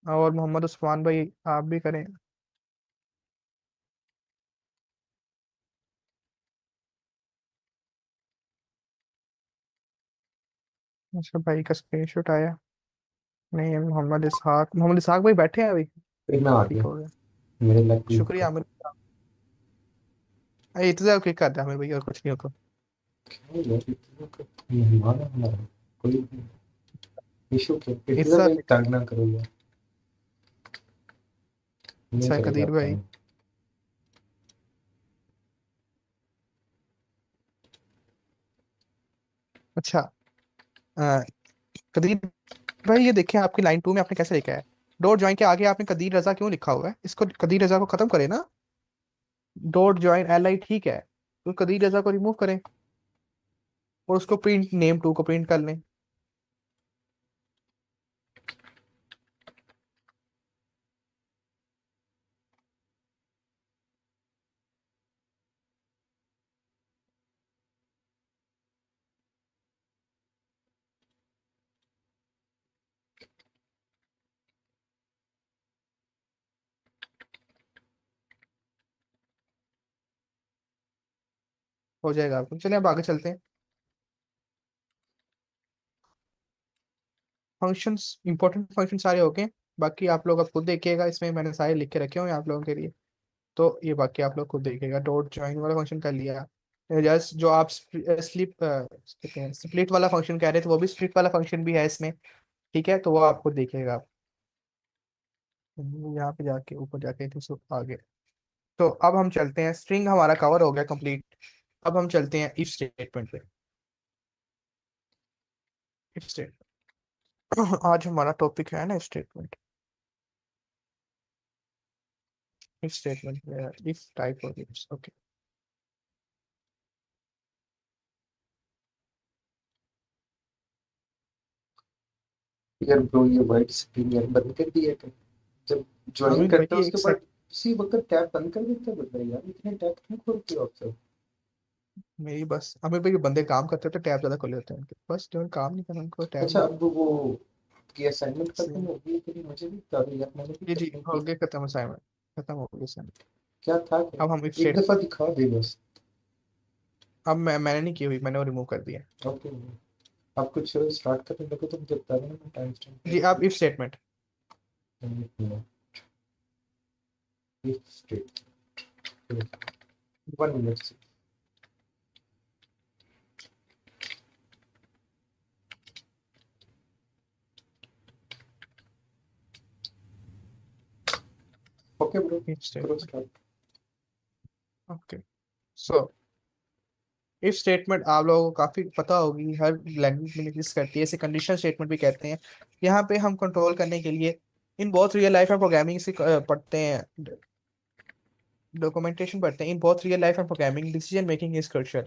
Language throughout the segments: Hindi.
और मोहम्मद उस्मान भाई आप भी करें। अच्छा भाई का स्क्रीनशॉट आया। नहीं है मोहम्मद इसहाक भाई बैठे हैं अभी। फिर मैं आ ठीक गया। हो गया। मेरे लग भी शुक्रिया होगा। आमिर। इंतजार क्लिक करते हैं आमिर भाई और कुछ नहीं होगा। क्या यार, इतना मेहमान है हमारा। कोई इशू क्या, इतना इंतजार भी क्लिक तंग करते ना करो यार। हैं। नहीं अच्छा चले कदीर जाता भाई। हूँ। अच्छा कदीर भाई ये देखिए आपकी लाइन 2 में आपने कैसे लिखा है। डॉट ज्वाइन के आगे आपने कदीर रजा क्यों लिखा हुआ है, इसको कदीर रजा को खत्म करें ना। डॉट ज्वाइन एल आई ठीक है, तो कदीर रजा को रिमूव करें और उसको प्रिंट नेम 2 को प्रिंट कर लें। हो जाएगा आपको, चलिए अब आगे चलते हैं। फंक्शंस इंपॉर्टेंट फंक्शन सारे हो गए। बाकी आप लोग अब खुद देखिएगा, इसमें मैंने सारे लिख के रखे हुए हैं आप लोगों के लिए। तो ये बाकी आप लोग खुद देखिएगा। डॉट ज्वाइन वाला फंक्शन कर लिया। जस्ट जो आप स्प्लिट वाला फंक्शन कह रहे थे वो भी स्प्लिट वाला फंक्शन भी है इसमें। ठीक है, तो वो आप खुद देखिएगा आप। यहाँ पे जाके ऊपर जाके तो सब आगे। तो अब हम चलते हैं, स्ट्रिंग हमारा कवर हो गया कंप्लीट। अब हम चलते हैं इफ स्टेटमेंट पे। इफ स्टेटमेंट आज हमारा टॉपिक है ना statement. If statement if type of if okay. यार ब्रो, ये वाइट स्क्रीन यार बंद कर दिया क्या? जब ज्वाइन आमिर करते हो भाई उसके एक बाद सेकंड। उसी वक्त टैब बंद कर देते हो बंदा यार, इतने टैब क्यों खोलते हो आप सब? मेरी बस आमिर भाई बंदे काम करते हैं तो टैब ज्यादा खोले होते हैं उनके, बस जो काम नहीं करना उनको टैब अच्छा, नहीं। अब वो की असाइनमेंट खत्म हो गई कि नहीं? मुझे भी बता दो यार, मैंने भी जी जी करनी हो थी। गया खत्म असाइनमेंट। खत्म हो गया असाइनमेंट। क्या था क्या? अब हम इफ एक स्टेट। दफा दिखा दे बस। मैंने नहीं की हुई, मैंने वो रिमूव कर दिया। ओके। आप कुछ स्टार्ट करने लगे तो मुझे बता देना, मैं टाइम स्टैम्प जी कर आप इफ स्टेटमेंट। दूंगा। स्ट्रेट 1 मिनट से। ओके ब्रो, इफ करो statement start. Okay. So if statement आप लोगों को काफी पता होगी, हर लैंग्वेज में एग्जिस्ट करती है, इसे कंडीशनल स्टेटमेंट भी कहते हैं। यहाँ पे हम कंट्रोल करने के लिए इन बहुत रियल लाइफ में प्रोग्रामिंग से पढ़ते हैं, documentation पढ़ते हैं। In both real life and programming, decision making is crucial.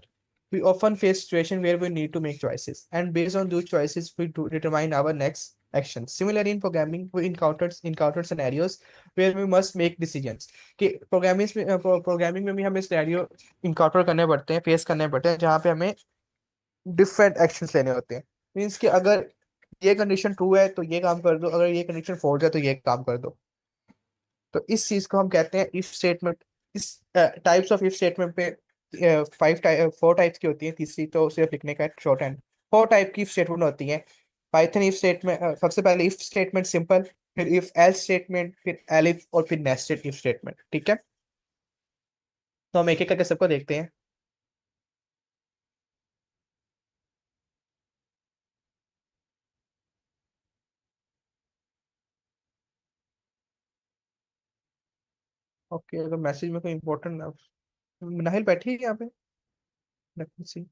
We often face situations where we need to make choices, and based on those choices, we do determine our next action. Similarly, in programming, we encounter scenarios where we must make decisions. कि प्रोग्रामिंग में भी हमें सिनेरियो इनकाउंटर करने पड़ते हैं, फेस करने पड़ते हैं, जहाँ पे हमें डिफरेंट एक्शंस लेने होते हैं। मीन्स कि अगर ये कंडीशन ट्रू है तो ये काम कर दो, अगर ये कंडीशन फॉल्स है तो ये काम कर दो। तो इस चीज को हम कहते हैं इफ स्टेटमेंट। इस टाइप्स ऑफ इफ स्टेटमेंट पे 4 टाइप्स की होती है, तीसरी तो सिर्फ लिखने का शॉर्ट हैंड। 4 टाइप की इफ स्टेटमेंट होती है। पाइथन इफ स्टेटमेंट, सबसे पहले इफ स्टेटमेंट सिंपल, फिर इफ एल्स स्टेटमेंट, फिर एलिफ और फिर नेस्टेड इफ स्टेटमेंट। ठीक है, तो हम एक एक करके सबको देखते हैं। ओके, अगर मैसेज में कोई इंपॉर्टेंट, नाहिल बैठी है यहाँ पे। Let me see.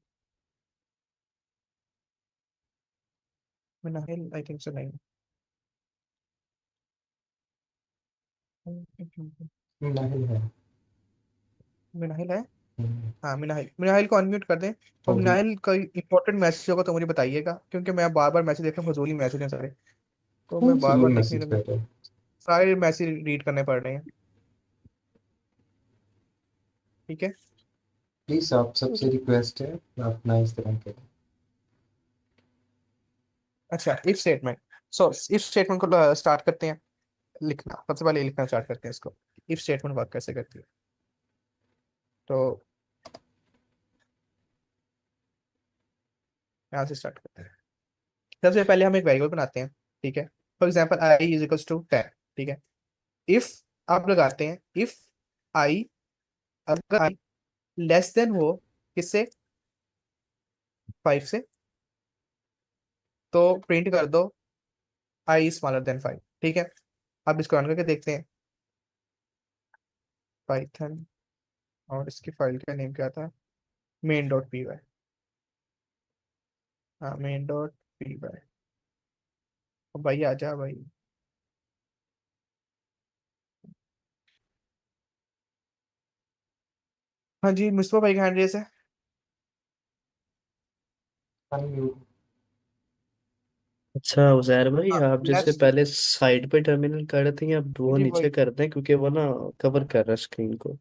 नाहिल आई थिंक सो नहीं। नहीं है। नाहिल है। हम्म, हाँ मिनाहिल, मिनाहिल को अनम्यूट कर दें। और होगी। मिनाहिल कोई इंपॉर्टेंट मैसेज होगा तो मुझे बताइएगा, क्योंकि मैं बार बार मैसेज देख रहा हूँ, फजूल ही मैसेज हैं सारे। तो कौन मैं बार फजूल बार देख नहीं मैसेज रहा, कर रहे हो? सारे मैसेज रीड करने पड़ रहे हैं। ठीक है। प्लीज आप सबसे रिक्वेस्ट है, आप ना इस तरह करें। अच्छा if statement. So if statement को स्टार्ट करते हैं। लिखना, सबसे पहले लिखना स्टार्ट करते हैं इसको, इफ स्टेटमेंट वर्क कैसे करती है। तो यहाँ से स्टार्ट करते हैं। सबसे पहले हम एक वेरिएबल बनाते हैं, ठीक है। For example I is equals to 10, ठीक है। इफ आप लगाते हैं, इफ आई, अगर आई लेस देन हो किससे, 5 से, तो प्रिंट कर दो आई स्मॉलर देन 5, ठीक है। अब इसको रन करके देखते हैं, पाइथन, और इसकी फाइल का नेम क्या था, मेन डॉट पी वाई, हाँ मेन डॉट पी वाई। भाई आ जा भाई। हाँ जी, मुस्तफा भाई का हैंड रेस है। अनम्यूट। अच्छा उजैर भाई, हाँ आप जैसे लेट्स, पहले साइड पे टर्मिनल कर रहे थे, अब वो जी नीचे वही, कर दें क्योंकि वो ना कवर कर रहा है स्क्रीन को।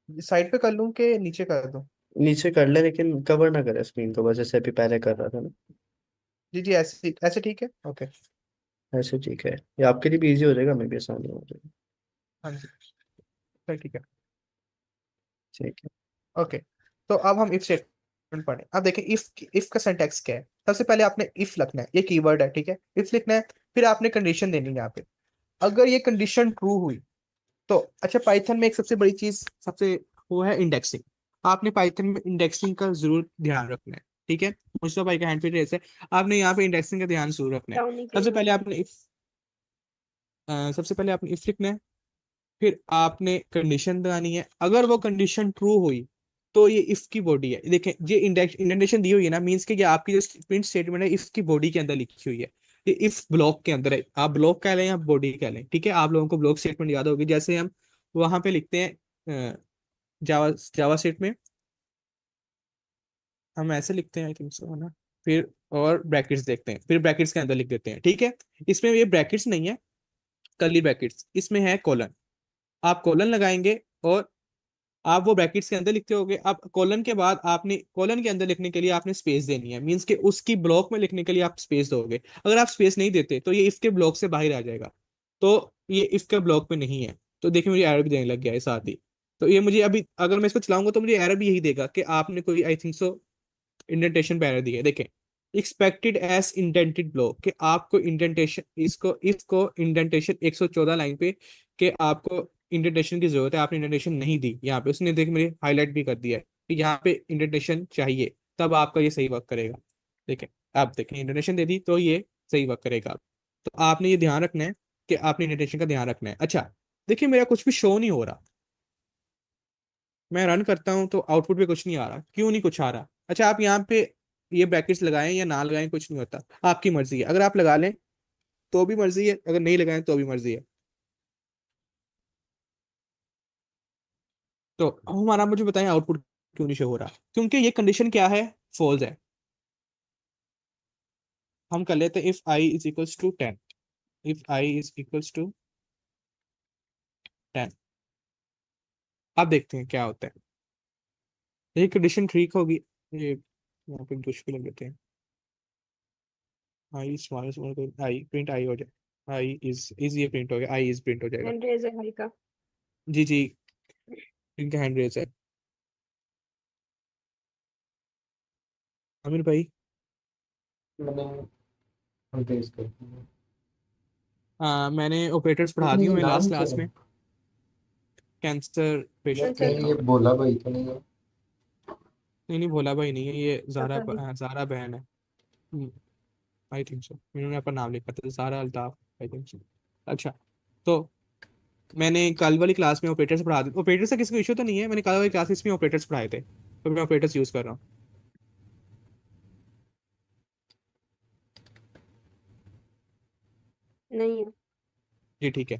साइड पे कर लूँ कि नीचे कर दूँ। नीचे कर ले लेकिन कवर ना करे स्क्रीन को, बस जैसे अभी पहले कर रहा था ना। जी जी, ऐसे ऐसे ठीक है, ओके। ऐसे ठीक है, ये आपके लिए भी इजी हो जाएगा, मैं भी आसानी हो जाएगा। हाँ जी, चल ठीक है, ठीक है। ओके। तो अब हम इफ स्टेटमेंट पढ़ें। अब देखें इफ का सिंटैक्स क्या है। सबसे पहले आपने इफ लिखना है, ये कीवर्ड है, ठीक है, इफ लिखना है। फिर आपने कंडीशन देनी है यहाँ पे, अगर ये कंडीशन ट्रू हुई तो, अच्छा पाइथन में एक सबसे बड़ी चीज, सबसे वो है इंडेक्सिंग। आपने पाइथन में इंडेक्सिंग का जरूर ध्यान रखना है, ठीक है। मुस्तफा भाई का हैंड पे रेस है, आपने यहाँ पे इंडेक्सिंग का ध्यान जरूर रखना है। सबसे पहले आपने इफ लिखना है, फिर आपने कंडीशन लगानी है। अगर वो कंडीशन ट्रू हुई तो ये इफ की बॉडी है। देखें ये इंडेक्स इंडेंटेशन दी हुई है ना, मींस के ये आपकी जो प्रिंट स्टेटमेंट है इफ की बॉडी के अंदर लिखी हुई है। ये इफ ब्लॉक के अंदर है, आप ब्लॉक कह लें या बॉडी कह लें, ठीक है। आप लोगों को ब्लॉक स्टेटमेंट याद होगी, जैसे हम वहां पे लिखते हैं जावा जावा सेट में हम ऐसे लिखते हैं, आई थिंक सो, है ना। फिर और ब्रैकेट्स देखते हैं, फिर ब्रैकेट्स के अंदर लिख देते हैं, ठीक है। इसमें ये ब्रैकेट्स नहीं है, कर्ली ब्रैकेट्स, इसमें है कॉलन। आप कॉलन लगाएंगे और आप वो ब्रैकेट्स के अंदर लिखते होगे। अब कॉलन के बाद आपने कॉलन के अंदर लिखने के लिए आपने स्पेस देनी है, मींस के उसकी ब्लॉक में लिखने के लिए आप स्पेस दोगे। अगर आप स्पेस नहीं देते तो ये इफ के ब्लॉक से बाहर आ जाएगा, तो ये इफ के ब्लॉक में नहीं है। तो देखिए मुझे एरर भी देने लग गया है साथ ही। तो ये मुझे अभी अगर मैं इसको चलाऊंगा तो मुझे एरर भी यही देगा कि आपने कोई, आई थिंक सो, इंडेंटेशन पे एरर दी है। देखें, एक्सपेक्टेड एज इंडेंटेड ब्लॉक, कि आपको इंडेंटेशन, इसको इसको इंडेंटेशन 114 लाइन पे, कि आपको इंडेंटेशन की जरूरत है, आपने इंडेंटेशन नहीं दी यहाँ पे। उसने देख मेरे हाईलाइट भी कर दिया है कि यहाँ पे इंडेंटेशन चाहिए, तब आपका ये सही वर्क करेगा। देखें, आप देखें इंडेंटेशन दे दी तो ये सही वर्क करेगा। तो आपने ये ध्यान रखना है कि आपने इंडेंटेशन का ध्यान रखना है। अच्छा, देखिए मेरा कुछ भी शो नहीं हो रहा, मैं रन करता हूँ तो आउटपुट पे कुछ नहीं आ रहा, क्यों नहीं कुछ आ रहा। अच्छा, आप यहाँ पे ये ब्रैकेट्स लगाएं या ना लगाएं कुछ नहीं होता, आपकी मर्जी है। अगर आप लगा लें तो भी मर्जी है, अगर नहीं लगाएं तो भी मर्जी है। तो हमारा, मुझे बताएं आउटपुट क्यों नहीं शो हो रहा, क्योंकि ये कंडीशन क्या है, फॉल्स है। हम कर लेते हैं if I is equals to 10, if I is equals to 10। अब देखते हैं क्या होता है। ये कंडीशन ठीक होगी, ये यहाँ पे मुश्किल लग लेते हैं, आई स्मॉल स्मॉल आई प्रिंट आई हो जाए, आई इज ये प्रिंट हो गया, आई इज प्रिंट हो जाएगा। हैंड रेज है भाई का। जी जी, इनका हैंड रेस है। आमिर भाई, मैंने अनरेज कर दिया। मैंने ऑपरेटर्स पढ़ा लेकिन दिए ये मैं लास्ट नाम क्या क्लास है? में, कैंसर यार पेशेंट कैंसर, कहीं पढ़ाता ये हूँ मैं। बोला भाई तो नहीं है? नहीं नहीं, भोला भाई नहीं है ये, पता नहीं। जारा बहन है। आई थिंक सो, इन्होंने अपना नाम लिखा था, Zara Altaf, I think so. अच्छा, तो मैंने कल वाली क्लास में ऑपरेटर्स पढ़ा दिए। ऑपरेटर्स का किसी को इशू तो नहीं है, मैंने कल वाली क्लास में ऑपरेटर्स पढ़ाए थे, तो मैं ऑपरेटर्स यूज कर रहा हूँ। नहीं है। जी ठीक है।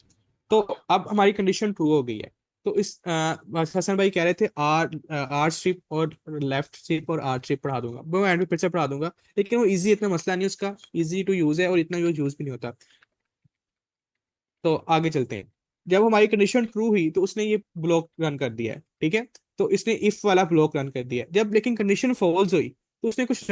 तो अब हमारी कंडीशन ट्रू हो गई है। तो इस हसन भाई कह रहे थे आर आर स्ट्रिप और लेफ्ट स्ट्रिप और आर स्ट्रिप पढ़ा दूंगा, वो एंड में फिर से पढ़ा दूंगा, लेकिन वो इजी, इतना मसला नहीं है उसका, इजी टू यूज है और इतना यूज भी नहीं होता। तो आगे चलते हैं। जब हमारी कंडीशन ट्रू हुई तो उसने ये ब्लॉक रन कर दिया है, ठीक है। तो इसने इफ वाला ब्लॉक रन कर दिया। जब लेकिन कंडीशन फॉल्स हुई तो उसने कुछ